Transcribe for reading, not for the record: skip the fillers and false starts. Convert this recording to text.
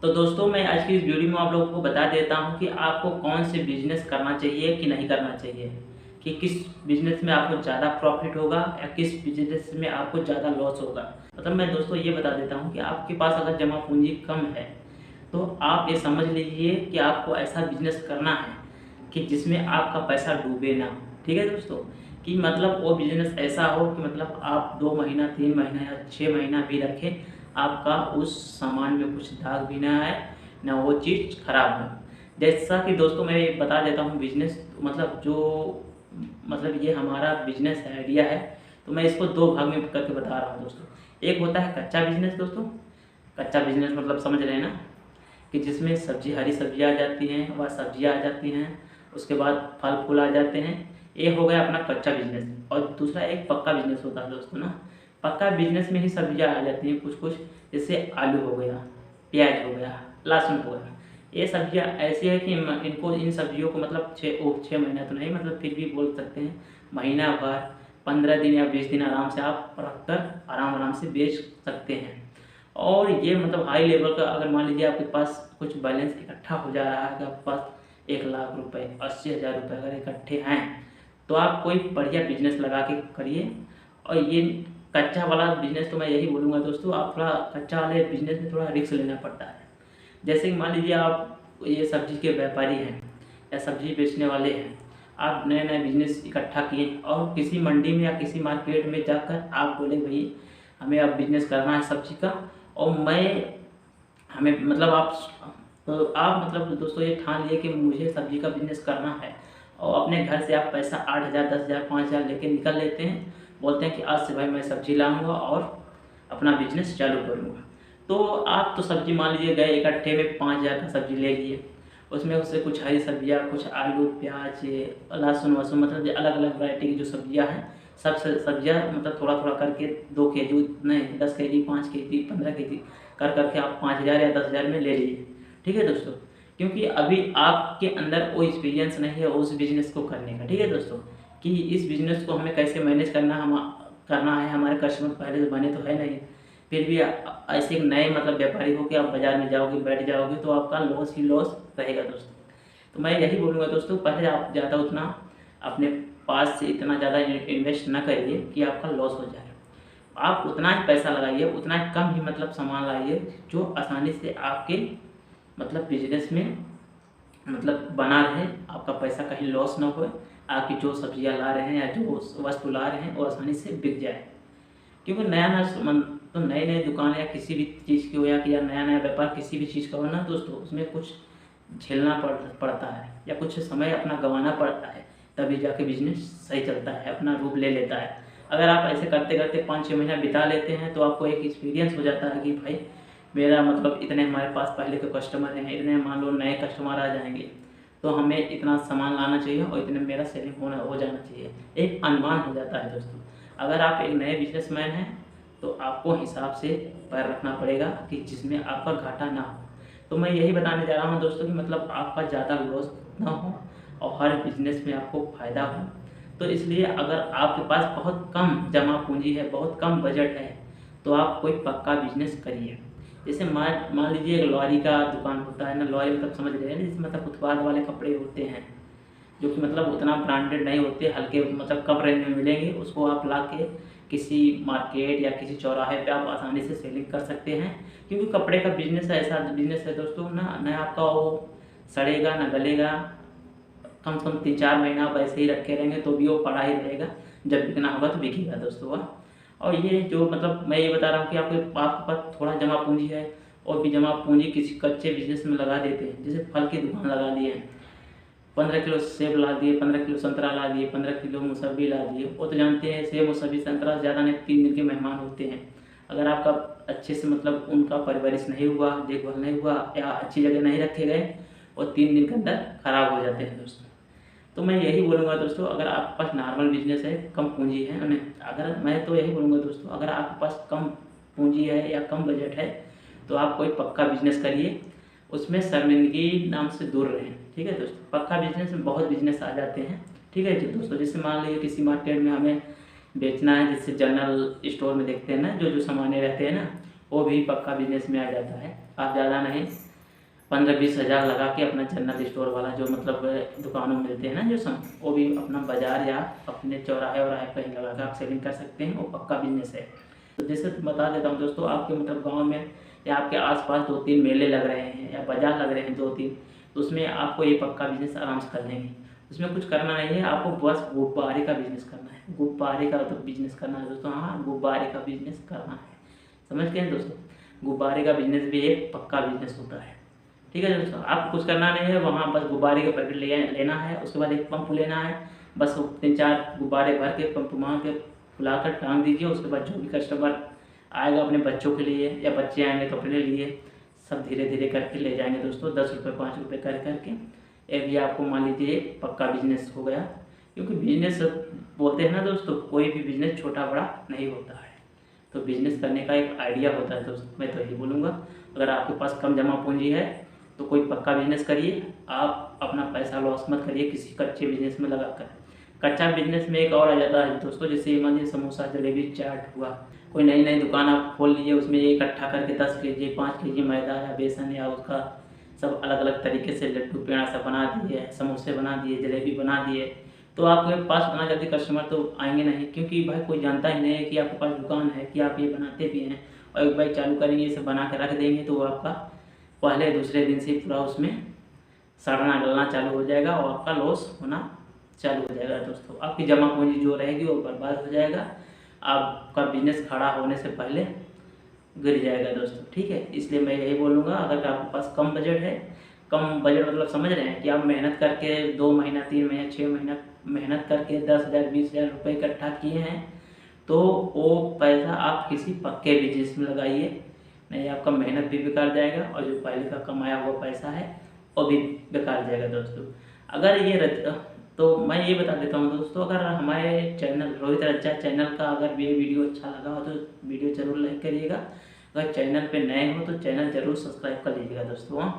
तो दोस्तों मैं आज की इस वीडियो में आप लोगों को बता देता हूँ कि आपको कौन से बिज़नेस करना चाहिए कि नहीं करना चाहिए, कि किस बिज़नेस में आपको ज़्यादा प्रॉफ़िट होगा या किस बिज़नेस में आपको ज़्यादा लॉस होगा। मतलब मैं दोस्तों ये बता देता हूँ कि आपके पास अगर जमा पूँजी कम है, तो आप ये समझ लीजिए कि आपको ऐसा बिज़नेस करना है कि जिसमें आपका पैसा डूबे ना। ठीक है दोस्तों? कि मतलब वो बिज़नेस ऐसा हो कि मतलब आप 2 महीना, 3 महीना या 6 महीना भी रखें, आपका उस सामान में कुछ दाग भी ना आए, ना वो चीज़ खराब हो। जैसा कि दोस्तों मैं एक बता देता हूँ बिज़नेस मतलब जो मतलब ये हमारा बिज़नेस आइडिया है, तो मैं इसको 2 भाग में करके बता रहा हूँ दोस्तों। एक होता है कच्चा बिज़नेस दोस्तों, कच्चा बिज़नेस मतलब समझ रहे हैं ना? कि जिसमें सब्ज़ी हरी सब्ज़ियाँ आ जाती हैं, वह सब्ज़ियाँ आ जाती हैं, उसके बाद फल-फूल आ जाते हैं। ये हो गया अपना कच्चा बिज़नेस और दूसरा एक पक्का बिज़नेस होता है दोस्तों ना। पक्का बिज़नेस में ही सब्ज़ियाँ आ जाती हैं कुछ-कुछ, जैसे आलू हो गया, प्याज़ हो गया, लहसुन हो गया। ये सब्ज़ियाँ ऐसी हैं कि इनको इन सब्ज़ियों को मतलब 6 महीना तो नहीं मतलब फिर भी बोल सकते हैं, महीना भर, 15 दिन या 20 दिन आराम से आप रख कर आराम-आराम से बेच सकते हैं। और ये मतलब हाई लेवल का अगर मान लीजिए आपके पास कुछ बैलेंस इकट्ठा हो जा रहा है कि आपके पास 1 लाख रुपए, 80,000 रुपए अगर इकट्ठे हैं, तो आप कोई बढ़िया बिज़नेस लगा के करिए। और ये कच्चा वाला बिज़नेस तो मैं यही बोलूँगा दोस्तों, आप थोड़ा कच्चा वाले बिज़नेस में थोड़ा रिस्क लेना पड़ता है। जैसे कि मान लीजिए आप ये सब्ज़ी के व्यापारी हैं या सब्ज़ी बेचने वाले हैं, आप नए-नए बिज़नेस इकट्ठा किए और किसी मंडी में या किसी मार्केट में जाकर आप बोले भई हमें अब बिज़नेस करना है सब्ज़ी का और मैं हमें मतलब आप मतलब दोस्तों ये ठान लिए कि मुझे सब्ज़ी का बिज़नेस करना है और अपने घर से आप पैसा 8,000 10,000 5,000 लेके निकल लेते हैं। बोलते हैं कि आज से भाई मैं सब्ज़ी लाऊँगा और अपना बिज़नेस चालू करूँगा। तो आप तो सब्ज़ी मान लीजिए गए इकट्ठे में 5,000 का सब्ज़ी ले लिए। उसमें उससे कुछ हरी सब्ज़ियाँ, कुछ आलू, प्याज़, लहसुन-वहसुन मतलब जो अलग-अलग वैरायटी की जो सब्ज़ियाँ हैं, सब सब्ज़ियाँ मतलब थोड़ा-थोड़ा करके 2 केजी नहीं 10 केजी, 5 केजी, 15 केजी कर के आप 5,000 या 10,000 में ले लीजिए। ठीक है दोस्तों? क्योंकि अभी आपके अंदर वो एक्सपीरियंस नहीं है उस बिज़नेस को करने का। ठीक है दोस्तों? कि इस बिज़नेस को हमें कैसे मैनेज करना है, हमारे कस्टमर पहले से बने तो है नहीं। फिर भी ऐसे एक नए मतलब व्यापारी हो के आप बाज़ार में जाओगे, बैठ जाओगे तो आपका लॉस ही लॉस रहेगा दोस्तों। तो मैं यही बोलूँगा दोस्तों पहले आप ज़्यादा उतना अपने पास से इतना ज़्यादा इन्वेस्ट ना करिए कि आपका लॉस हो जाए। आप उतना ही पैसा लगाइए, उतना ही कम ही मतलब सामान लाइए जो आसानी से आपके मतलब बिज़नेस में मतलब बना रहे, आपका पैसा कहीं लॉस ना होए, आपकी जो सब्जियाँ ला रहे हैं या जो वस्तु ला रहे हैं वो आसानी से बिक जाए। क्योंकि नया-नया सामान तो नई-नई दुकान या किसी भी चीज़ की हो या नया-नया व्यापार किसी भी चीज़ का हो ना दोस्तों, उसमें कुछ झेलना पड़ता है या कुछ समय अपना गँवाना पड़ता है, तभी जाके बिज़नेस सही चलता है, अपना रूप ले लेता है। अगर आप ऐसे करते-करते 5-6 महीना बिता लेते हैं, तो आपको एक एक्सपीरियंस हो जाता है कि भाई मेरा मतलब इतने हमारे पास पहले के कस्टमर हैं, इतने मान लो नए कस्टमर आ जाएँगे, तो हमें इतना सामान लाना चाहिए और इतने मेरा सेलिंग हो जाना चाहिए। एक अनुमान हो जाता है दोस्तों। अगर आप एक नए बिज़नेसमैन हैं, तो आपको हिसाब से पैर रखना पड़ेगा कि जिसमें आपका घाटा ना हो। तो मैं यही बताने जा रहा हूँ दोस्तों कि मतलब आपका ज़्यादा लॉस ना हो और हर बिज़नेस में आपको फ़ायदा हो। तो इसलिए अगर आपके पास बहुत कम जमा पूँजी है, बहुत कम बजट है, तो आप कोई पक्का बिज़नेस करिए। जैसे मान मान लीजिए एक लॉरी का दुकान होता है ना, लॉरी मतलब समझ रहे हैं ना, जैसे मतलब फुटपाथ वाले कपड़े होते हैं, जो कि मतलब उतना ब्रांडेड नहीं होते, हल्के मतलब कम रेंज में मिलेंगे, उसको आप लाके किसी मार्केट या किसी चौराहे पे आप आसानी से सेलिंग कर सकते हैं। क्योंकि कपड़े का बिज़नेस ऐसा बिज़नेस है दोस्तों ना, ना आपका वो सड़ेगा, ना गलेगा, कम से कम 3-4 महीना आप ऐसे ही रखे रहेंगे तो भी वो पड़ा ही रहेगा, जब बिकना होगा तो बिकेगा दोस्तों वह। और ये जो मतलब मैं ये बता रहा हूँ कि आपके पास थोड़ा जमा पूँजी है और भी जमा पूँजी किसी कच्चे बिज़नेस में लगा देते हैं, जैसे फल की दुकान लगा दी है। 15 किलो सेब ला दिए, 15 किलो संतरा ला दिए, 15 किलो मौसम्बी ला दिए। वो तो जानते हैं सेब, मौसम्बी, संतरा ज़्यादा नहीं 3 दिन के मेहमान होते हैं। अगर आपका अच्छे से मतलब उनका परवरिश नहीं हुआ, देखभाल नहीं हुआ या अच्छी जगह नहीं रखे गए, वो 3 दिन के अंदर खराब हो जाते हैं दोस्तों। तो मैं यही बोलूँगा दोस्तों अगर आपके पास नॉर्मल बिज़नेस है, कम पूँजी है नहीं अगर मैं तो यही बोलूँगा दोस्तों अगर आपके पास कम पूँजी है या कम बजट है, तो आप कोई पक्का बिज़नेस करिए, उसमें शर्मिंदगी नाम से दूर रहें। ठीक है दोस्तों? पक्का बिज़नेस में बहुत बिज़नेस आ जाते हैं। ठीक है जी दोस्तों? जैसे मान लीजिए किसी मार्केट में हमें बेचना है, जैसे जनरल स्टोर में देखते हैं ना, जो-जो सामानें रहते हैं ना, वो भी पक्का बिज़नेस में आ जाता है। आप ज़्यादा नहीं 15-20 हज़ार लगा के अपना जनरल स्टोर वाला जो मतलब दुकानों में मिलते हैं ना, जो वो भी अपना बाज़ार या अपने चौराहे वराहे कहीं लगा कर आप सेलिंग कर सकते हैं। वो पक्का बिजनेस है। तो जैसे बता देता हूँ दोस्तों, आपके मतलब गाँव में या आपके आसपास 2-3 मेले लग रहे हैं या बाज़ार लग रहे हैं 2-3, तो उसमें आपको ये पक्का बिजनेस आराम से कर लेंगे। उसमें कुछ करना नहीं है, आपको बस गुब्बारे का बिजनेस करना है। गुब्बारे का तो बिजनेस करना है दोस्तों, हाँ गुब्बारे का बिजनेस करना है। समझ गए दोस्तों, गुब्बारे का बिजनेस भी एक पक्का बिजनेस होता है। ठीक है दोस्तों, आपको कुछ करना नहीं है, वहाँ बस गुब्बारे का पैकेट लेना है। उसके बाद एक पंप लेना है, बस 3-4 गुब्बारे भर के पंप वहाँ के फुलाकर टांग दीजिए। उसके बाद जो भी कस्टमर आएगा अपने बच्चों के लिए या बच्चे आएंगे तो अपने लिए, सब धीरे धीरे करके ले जाएंगे दोस्तों। 10 रुपये 5 रुपये कर करके एक ये आपको मान लीजिए पक्का बिजनेस हो गया। क्योंकि बिजनेस बोलते हैं ना दोस्तों, कोई भी बिजनेस छोटा बड़ा नहीं होता है। तो बिजनेस करने का एक आइडिया होता है दोस्तों, मैं तो यही बोलूँगा। अगर आपके पास कम जमा पूंजी है तो कोई पक्का बिजनेस करिए। आप अपना पैसा लॉस मत करिए किसी कच्चे बिजनेस में लगा कर। कच्चा बिजनेस में एक और आ जाता है दोस्तों, जैसे मान लीजिए समोसा जलेबी चाट हुआ, कोई नई नई दुकान आप खोल लीजिए। उसमें ये इकट्ठा करके 10 केजी 5 केजी मैदा या बेसन या उसका सब अलग अलग तरीके से लड्डू पेड़ा सब बना दिए, समोसे बना दिए, जलेबी बना दिए। तो आपके पास उतना जल्दी कस्टमर तो आएंगे नहीं, क्योंकि भाई कोई जानता ही नहीं है कि आपके पास दुकान है, कि आप ये बनाते भी हैं। और एक बार चालू करेंगे, ये सब बना के रख देंगे तो वो आपका पहले दूसरे दिन से पूरा उसमें सड़ना गलना चालू हो जाएगा और आपका लॉस होना चालू हो जाएगा दोस्तों। आपकी जमा पूंजी जो रहेगी वो बर्बाद हो जाएगा, आपका बिजनेस खड़ा होने से पहले गिर जाएगा दोस्तों। ठीक है, इसलिए मैं यही बोलूँगा, अगर आपके पास कम बजट है, कम बजट मतलब समझ रहे हैं कि आप मेहनत करके 2 महीना 3 महीना 6 महीना मेहनत करके 10,000 20,000 रुपये इकट्ठा किए हैं, तो वो पैसा आप किसी पक्के बिजनेस में लगाइए। नहीं आपका मेहनत भी बेकार जाएगा और जो पहले का कमाया हुआ पैसा है वो भी बेकार जाएगा दोस्तों। अगर ये तो मैं ये बता देता हूँ दोस्तों, अगर हमारे चैनल रोहित रज्जा चैनल का अगर ये वीडियो अच्छा लगा हो तो वीडियो ज़रूर लाइक करिएगा। अगर चैनल पे नए हो तो चैनल ज़रूर सब्सक्राइब कर लीजिएगा दोस्तों।